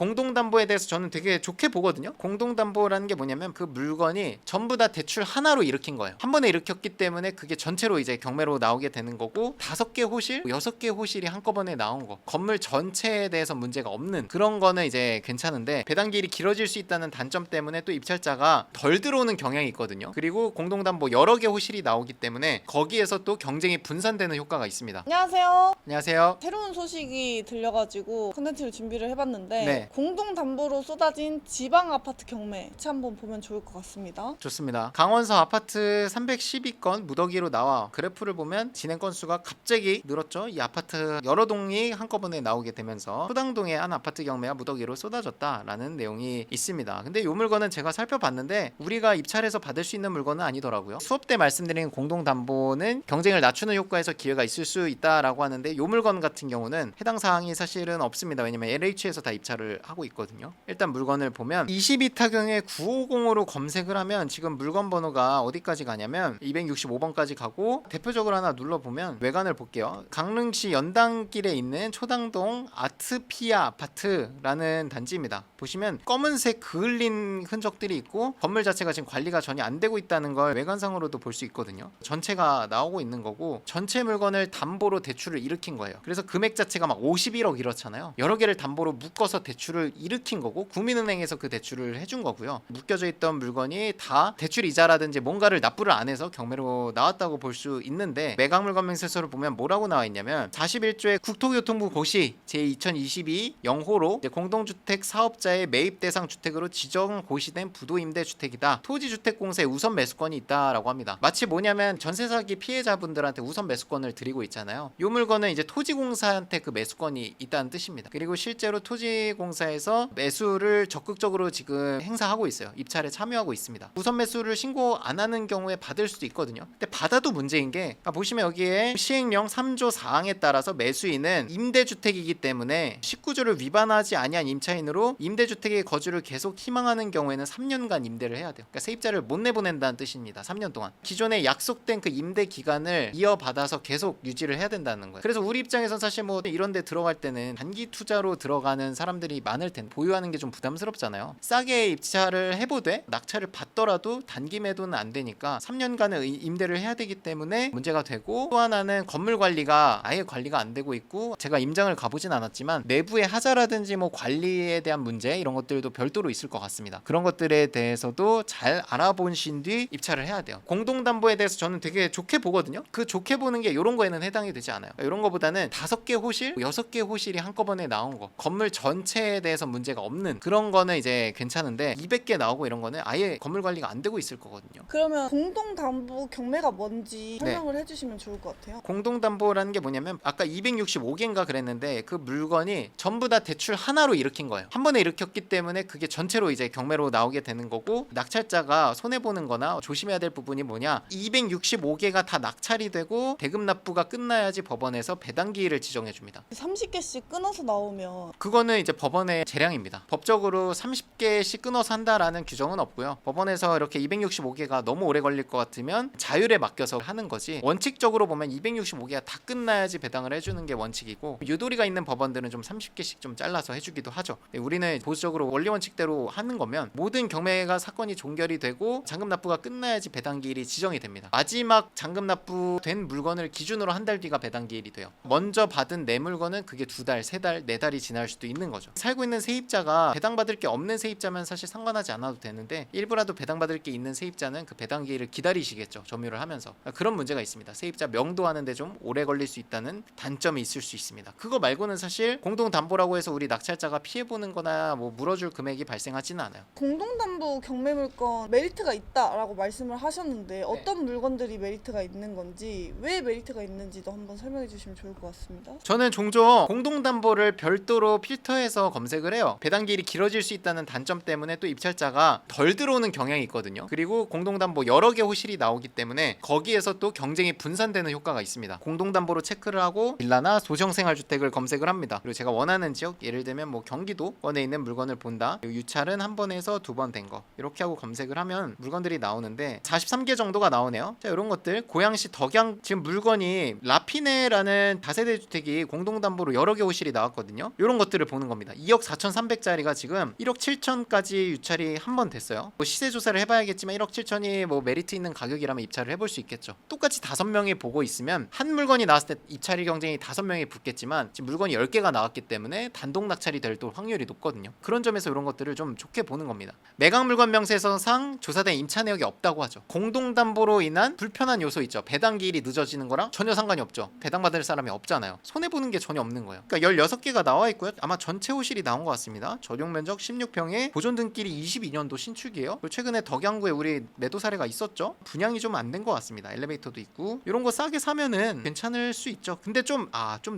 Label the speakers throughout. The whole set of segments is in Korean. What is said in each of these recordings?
Speaker 1: 공동담보에 대해서 저는 되게 좋게 보거든요. 공동담보라는 게 뭐냐면 그 물건이 전부 다 대출 하나로 일으킨 거예요. 한 번에 일으켰기 때문에 그게 전체로 이제 경매로 나오게 되는 거고 5개 호실, 6개 호실이 한꺼번에 나온 거. 건물 전체에 대해서 문제가 없는 그런 거는 이제 괜찮은데 배당기일이 길어질 수 있다는 단점 때문에 또 입찰자가 덜 들어오는 경향이 있거든요. 그리고 공동담보 여러 개 호실이 나오기 때문에 거기에서 또 경쟁이 분산되는 효과가 있습니다.
Speaker 2: 안녕하세요.
Speaker 1: 안녕하세요.
Speaker 2: 새로운 소식이 들려가지고 콘텐츠를 준비를 해봤는데
Speaker 1: 네.
Speaker 2: 공동담보로 쏟아진 지방 아파트 경매 같이 한번 보면 좋을 것 같습니다.
Speaker 1: 좋습니다. 강원서 아파트 312건 무더기로 나와 그래프를 보면 진행 건수가 갑자기 늘었죠. 이 아파트 여러 동이 한꺼번에 나오게 되면서 소당동의 한 아파트 경매가 무더기로 쏟아졌다라는 내용이 있습니다. 근데 이 물건은 제가 살펴봤는데 우리가 입찰해서 받을 수 있는 물건은 아니더라고요. 수업 때 말씀드린 공동담보는 경쟁을 낮추는 효과에서 기회가 있을 수 있다라고 하는데 이 물건 같은 경우는 해당 사항이 사실은 없습니다. 왜냐면 LH에서 다 입찰을 하고 있거든요. 일단 물건을 보면 22타경에 950으로 검색을 하면 지금 물건 번호가 어디까지 가냐면 265번까지 가고 대표적으로 하나 눌러보면 외관을 볼게요. 강릉시 연당길에 있는 초당동 아트피아 아파트라는 단지입니다. 보시면 검은색 그을린 흔적들이 있고 건물 자체가 지금 관리가 전혀 안 되고 있다는 걸 외관상으로도 볼 수 있거든요. 전체가 나오고 있는 거고 전체 물건을 담보로 대출을 일으킨 거예요. 그래서 금액 자체가 막 51억 이렇잖아요. 여러 개를 담보로 묶어서 대출을 일으킨 거고 국민은행에서 그 대출을 해준 거고요. 묶여져 있던 물건이 다 대출 이자라든지 뭔가를 납부를 안 해서 경매로 나왔다고 볼 수 있는데 매각물건 명세서를 보면 뭐라고 나와 있냐면 41조의 국토교통부 고시 제2022 영호로 공동주택 사업자의 매입 대상 주택으로 지정 고시된 부도임대주택이다. 토지주택공사에 우선 매수권이 있다라고 합니다. 마치 뭐냐면 전세 사기 피해자분들한테 우선 매수권을 드리고 있잖아요. 이 물건은 이제 토지공사한테 그 매수권이 있다는 뜻입니다. 그리고 실제로 토지공사에서 매수를 적극적으로 지금 행사하고 있어요. 입찰에 참여하고 있습니다. 우선 매수를 신고 안 하는 경우에 받을 수도 있거든요. 근데 받아도 문제인 게 보시면 여기에 시행령 3조 4항에 따라서 매수인은 임대주택이기 때문에 19조를 위반하지 아니한 임차인으로 임대주택의 거주를 계속 희망하는 경우에는 3년간 임대를 해야 돼요. 그러니까 세입자를 못 내보낸다는 뜻입니다. 3년 동안. 기존에 약속된 그 임대 기간을 이어받아서 계속 유지를 해야 된다는 거예요. 그래서 우리 입장에선 사실 뭐 이런 데 들어갈 때는 단기 투자로 들어가는 사람들이 많을 텐데 보유하는 게 좀 부담스럽잖아요. 싸게 입찰을 해보되 낙찰을 받더라도 단기 매도는 안 되니까 3년간의 임대를 해야 되기 때문에 문제가 되고 또 하나는 건물 관리가 아예 관리가 안 되고 있고 제가 임장을 가보진 않았지만 내부의 하자라든지 뭐 관리에 대한 문제 이런 것들도 별도로 있을 것 같습니다. 그런 것들에 대해서도 잘 알아보신 뒤 입찰을 해야 돼요. 공동담보에 대해서 저는 되게 좋게 보거든요. 그 좋게 보는 게 이런 거에는 해당이 되지 않아요. 이런 거보다는 5개 호실, 6개 호실이 한꺼번에 나온 거 건물 전체에 대해서 문제가 없는 그런 거는 이제 괜찮은데 200개 나오고 이런 거는 아예 건물 관리가 안 되고 있을 거거든요.
Speaker 2: 그러면 공동담보 경매가 뭔지
Speaker 1: 네.
Speaker 2: 설명을 해주시면 좋을 것 같아요.
Speaker 1: 공동담보라는 게 뭐냐면 아까 265개인가 그랬는데 그 물건이 전부 다 대출 하나로 일으킨 거예요. 한 번에 일으켰기 때문에 그게 전체로 이제 경매로 나오게 되는 거고 낙찰자가 손해보는 거나 조심해야 될 부분이 뭐냐 265개가 다 낙찰이 되고 대금 납부가 끝나야지 법원에서 배당기일을 지정해 줍니다.
Speaker 2: 30개씩 끊어서 나오면
Speaker 1: 그거는 이제 법원의 재량입니다. 법적으로 30개씩 끊어서 한다라는 규정은 없고요. 법원에서 이렇게 265개가 너무 오래 걸릴 것 같으면 자율에 맡겨서 하는 거지 원칙적으로 보면 265개가 다 끝나야지 배당을 해주는 게 원칙이고 유도리가 있는 법원들은 좀 30개씩 좀 잘라서 해주기도 하죠. 우리는 보수적으로 원리 원칙대로 하는 거면 모든 경매가 사건이 종결이 되고 잔금 납부가 끝나야지 배당기일이 지정이 됩니다. 마지막 잔금 납부된 물건을 기준으로 한 달 뒤가 배당기일이 돼요. 먼저 받은 내 물건은 그게 2달, 3달, 4달이 지날 수도 있는 거죠. 살고 있는 세입자가 배당받을 게 없는 세입자면 사실 상관하지 않아도 되는데 일부라도 배당받을 게 있는 세입자는 그 배당기일을 기다리시겠죠. 점유를 하면서. 그런 문제가 있습니다. 세입자 명도하는데 좀 오래 걸릴 수 있다는 단점이 있을 수 있습니다. 그거 말고는 사실 공동담보라고 해서 우리 낙찰자가 피해보는 거나 뭐 물어줄 금액이 발생하지는 않아요.
Speaker 2: 공동담보 경매 물건 메리트가 있다라고 말씀을 하셨는데 어떤 물건들이 메리트가 있는 건지 왜 메리트가 있는지도 한번 설명해 주시면 좋을 것 같습니다.
Speaker 1: 저는 종종 공동담보를 별도로 필터해서 검색을 해요. 배당기일이 길어질 수 있다는 단점 때문에 또 입찰자가 덜 들어오는 경향이 있거든요. 그리고 공동담보 여러 개 호실이 나오기 때문에 거기에서 또 경쟁이 분산되는 효과가 있습니다. 공동담보로 체크를 하고 빌라나 소형생활주택을 검색을 합니다. 그리고 제가 원하는 지역 예를 들면 뭐 경기도권에 있는 물건을 본다. 유찰은 한 번에서 2번 된 거 이렇게 하고 검색을 하면 물건들이 나오는데 43개 정도가 나오네요. 자, 이런 것들 고양시 덕양 지금 물건이 라피네라는 다세대 주택이 공동담보로 여러 개 호실이 나왔거든요. 이런 것들을 보는 겁니다. 이 2억 4,300짜리가 지금 1억 7천까지 유찰이 한 번 됐어요. 뭐 시세 조사를 해봐야겠지만 1억 7천이 뭐 메리트 있는 가격이라면 입찰을 해볼 수 있겠죠. 똑같이 5명이 보고 있으면 한 물건이 나왔을 때 입찰이 경쟁이 5명이 붙겠지만 지금 물건이 10개가 나왔기 때문에 단독 낙찰이 될 또 확률이 높거든요. 그런 점에서 이런 것들을 좀 좋게 보는 겁니다. 매각 물건 명세서상 조사된 임차 내역이 없다고 하죠. 공동담보로 인한 불편한 요소 있죠. 배당 기일이 늦어지는 거랑 전혀 상관이 없죠. 배당받을 사람이 없잖아요. 손해보는 게 전혀 없는 거예요. 그러니까 16개가 나와 있고요. 아마 전체 호실이 나온 것 같습니다. 전용 면적 16평에 보존 등길이 22년도 신축이에요. 그리고 최근에 덕양구에 우리 매도 사례가 있었죠. 분양이 좀 안 된 것 같습니다. 엘리베이터도 있고 이런 거 싸게 사면은 괜찮을 수 있죠. 근데 좀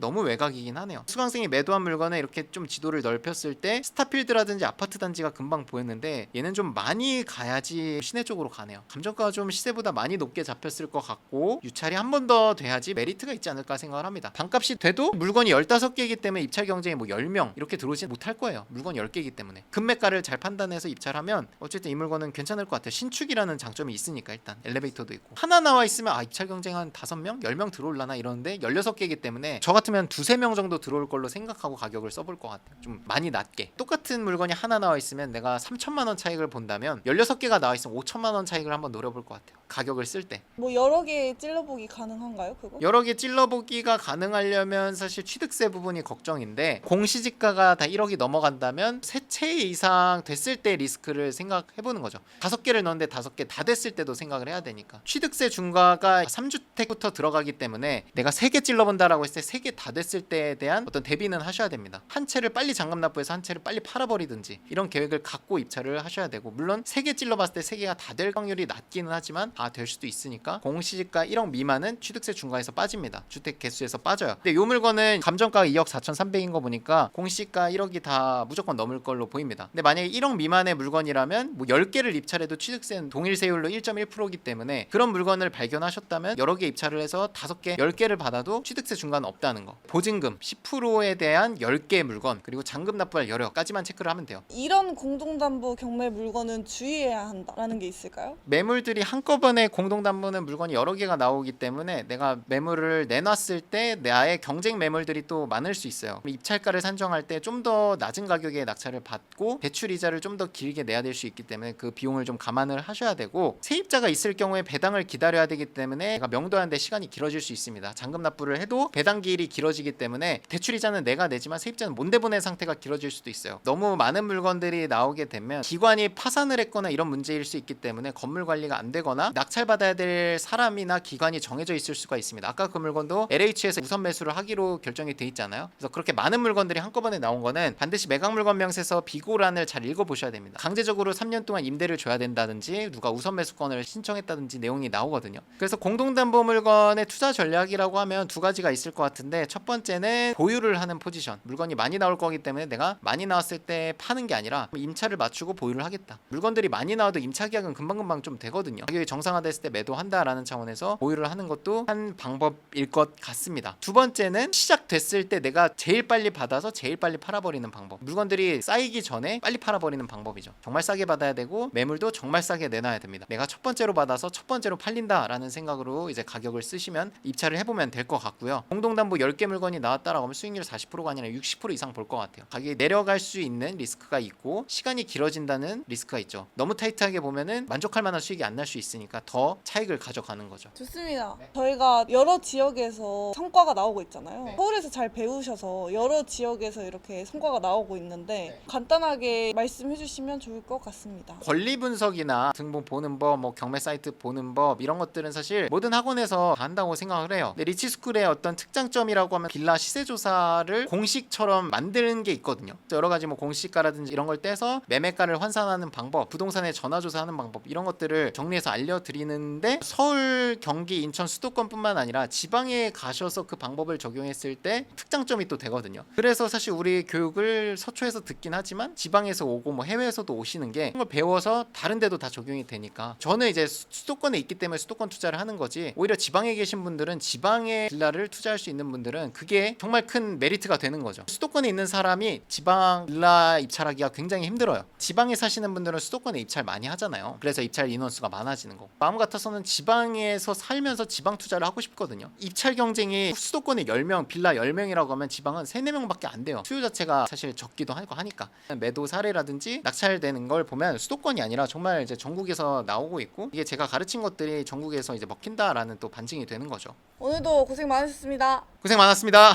Speaker 1: 너무 외곽이긴 하네요. 수강생이 매도한 물건에 이렇게 좀 지도를 넓혔을 때 스타필드라든지 아파트 단지가 금방 보였는데 얘는 좀 많이 가야지 시내 쪽으로 가네요. 감정가가 좀 시세보다 많이 높게 잡혔을 것 같고 유찰이 한 번 더 돼야지 메리트가 있지 않을까 생각을 합니다. 반값이 돼도 물건이 15개이기 때문에 입찰 경쟁에 뭐 10명 이렇게 들어오지 못할 거예요. 물건 10개이기 때문에 금매가를 잘 판단해서 입찰하면 어쨌든 이 물건은 괜찮을 것 같아요. 신축이라는 장점이 있으니까. 일단 엘리베이터도 있고 하나 나와 있으면 입찰 경쟁 한 5명? 10명 들어올라나 이러는데 16개이기 때문에 저 같으면 2-3명 정도 들어올 걸로 생각하고 가격을 써볼 것 같아요. 좀 많이 낮게. 똑같은 물건이 하나 나와 있으면 내가 3천만 원 차익을 본다면 16개가 나와 있으면 5천만 원 차익을 한번 노려볼 것 같아요. 가격을 쓸 때.
Speaker 2: 뭐 여러 개 찔러보기 가능한가요, 그거?
Speaker 1: 여러 개 찔러보기가 가능하려면 사실 취득세 부분이 걱정인데 공시지가가 다 1억이 넘어간다면 세 채 이상 됐을 때 리스크를 생각해보는 거죠. 5개를 넣었는데 5개 다 됐을 때도 생각을 해야 되니까. 취득세 중과가 3주택부터 들어가기 때문에 내가 3개 찔러본다라고 했을 때 3개 다 됐을 때에 대한 어떤 대비는 하셔야 됩니다. 한 채를 빨리 잔금 납부해서 한 채를 빨리 팔아버리든지 이런 계획을 갖고 입찰을 하셔야 되고, 물론 3개 찔러봤을 때 3개가 다 될 확률이 낮기는 하지만 될 수도 있으니까 공시지가 1억 미만은 취득세 중과에서 빠집니다. 주택 개수에서 빠져요. 근데 이 물건은 감정가가 2억 4,300인 거 보니까 공시가 1억이 다 무조건 넘을 걸로 보입니다. 근데 만약에 1억 미만의 물건이라면 뭐 10개를 입찰해도 취득세는 동일 세율로 1.1%이기 때문에 그런 물건을 발견하셨다면 여러 개 입찰을 해서 5개, 10개를 받아도 취득세 중과는 없다는 거. 보증금 10%에 대한 10개의 물건, 그리고 잔금 납부할 여력까지만 체크를 하면 돼요.
Speaker 2: 이런 공동담보 경매 물건은 주의해야 한다라는 게 있을까요?
Speaker 1: 매물들이 한꺼번에 공동담보는 물건이 여러 개가 나오기 때문에 내가 매물을 내놨을 때 나의 경쟁 매물들이 또 많을 수 있어요. 입찰가를 산정할 때 좀 더 낮은 가격에 낙찰을 받고 대출 이자를 좀 더 길게 내야 될 수 있기 때문에 그 비용을 좀 감안을 하셔야 되고, 세입자가 있을 경우에 배당을 기다려야 되기 때문에 내가 명도하는데 시간이 길어질 수 있습니다. 잔금 납부를 해도 배당 기일이 길어지기 때문에 대출 이자는 내가 내지만 세입자는 못 내보낸 상태가 길어질 수도 있어요. 너무 많은 물건들이 나오게 되면 기관이 파산을 했거나 이런 문제일 수 있기 때문에 건물 관리가 안 되거나 낙찰받아야 될 사람이나 기관이 정해져 있을 수가 있습니다. 아까 그 물건도 LH에서 우선 매수를 하기로 결정이 돼 있잖아요. 그래서 그렇게 많은 물건들이 한꺼번에 나온 거는 반드시 매각 물건 명세서 비고란을 잘 읽어보셔야 됩니다. 강제적으로 3년 동안 임대를 줘야 된다든지 누가 우선 매수권을 신청했다든지 내용이 나오거든요. 그래서 공동담보 물건의 투자 전략이라고 하면 2가지가 있을 것 같은데, 첫 번째는 보유를 하는 포지션. 물건이 많이 나올 거기 때문에 내가 많이 나왔을 때 파는 게 아니라 임차를 맞추고 보유를 하겠다. 물건들이 많이 나와도 임차 계약은 금방금방 좀 되거든요. 가격이 정상화됐을 때 매도한다라는 차원에서 보유를 하는 것도 한 방법일 것 같습니다. 두 번째는 시작됐을 때 내가 제일 빨리 받아서 제일 빨리 팔아버리는 방법. 물건들이 쌓이기 전에 빨리 팔아버리는 방법이죠. 정말 싸게 받아야 되고 매물도 정말 싸게 내놔야 됩니다. 내가 첫 번째로 받아서 첫 번째로 팔린다라는 생각으로 이제 가격을 쓰시면 입찰을 해보면 될 것 같고요. 공동담보 10개 물건이 나왔다라고 하면 수익률 40%가 아니라 60% 이상 볼 것 같아요. 가격이 내려갈 수 있는 리스크가 있고 시간이 길어진다는 리스크가 있죠. 너무 타이트하게 보면은 만족할 만한 수익이 안 날 수 있으니까 더 차익을 가져가는 거죠.
Speaker 2: 좋습니다.
Speaker 1: 네.
Speaker 2: 저희가 여러 지역에서 성과가 나오고 있잖아요.
Speaker 1: 네.
Speaker 2: 서울에서 잘 배우셔서 여러 지역에서 이렇게 성과가 나오고 있는데
Speaker 1: 네.
Speaker 2: 간단하게 말씀해 주시면 좋을 것 같습니다.
Speaker 1: 권리 분석이나 등본 보는 법, 뭐 경매 사이트 보는 법, 이런 것들은 사실 모든 학원에서 다 한다고 생각을 해요. 근데 리치스쿨의 어떤 특장점이라고 하면 빌라 시세 조사를 공식처럼 만드는 게 있거든요. 여러 가지 뭐 공시가라든지 이런 걸 떼서 매매가를 환산하는 방법, 부동산에 전화 조사하는 방법, 이런 것들을 정리해서 알려드리는데, 서울, 경기, 인천, 수도권뿐만 아니라 지방에 가셔서 그 방법을 적용했을 때 특장점이 또 되거든요. 그래서 사실 우리 교육을 서초에서 듣긴 하지만 지방에서 오고 뭐 해외에서도 오시는 게 그걸 배워서 다른 데도 다 적용이 되니까, 저는 이제 수도권에 있기 때문에 수도권 투자를 하는 거지, 오히려 지방에 계신 분들은 지방에 빌라를 투자할 수 있는 분들은 그게 정말 큰 메리트가 되는 거죠. 수도권에 있는 사람이 지방 빌라 입찰하기가 굉장히 힘들어요. 지방에 사시는 분들은 수도권에 입찰 많이 하잖아요. 그래서 입찰 인원수가 많아지는 거고, 마음 같아서는 지방에서 살면서 지방 투자를 하고 싶거든요. 입찰 경쟁이 수도권에 10명, 빌라 10명이라고 하면 지방은 3-4명밖에 안 돼요. 수요 자체가 사례가 사실 적기도 하고 하니까 매도 사례라든지 낙찰되는 걸 보면 수도권이 아니라 정말 이제 전국에서 나오고 있고 이게 제가 가르친 것들이 전국에서 이제 먹힌다라는 또 반증이 되는 거죠.
Speaker 2: 오늘도 고생 많으셨습니다.
Speaker 1: 고생 많았습니다.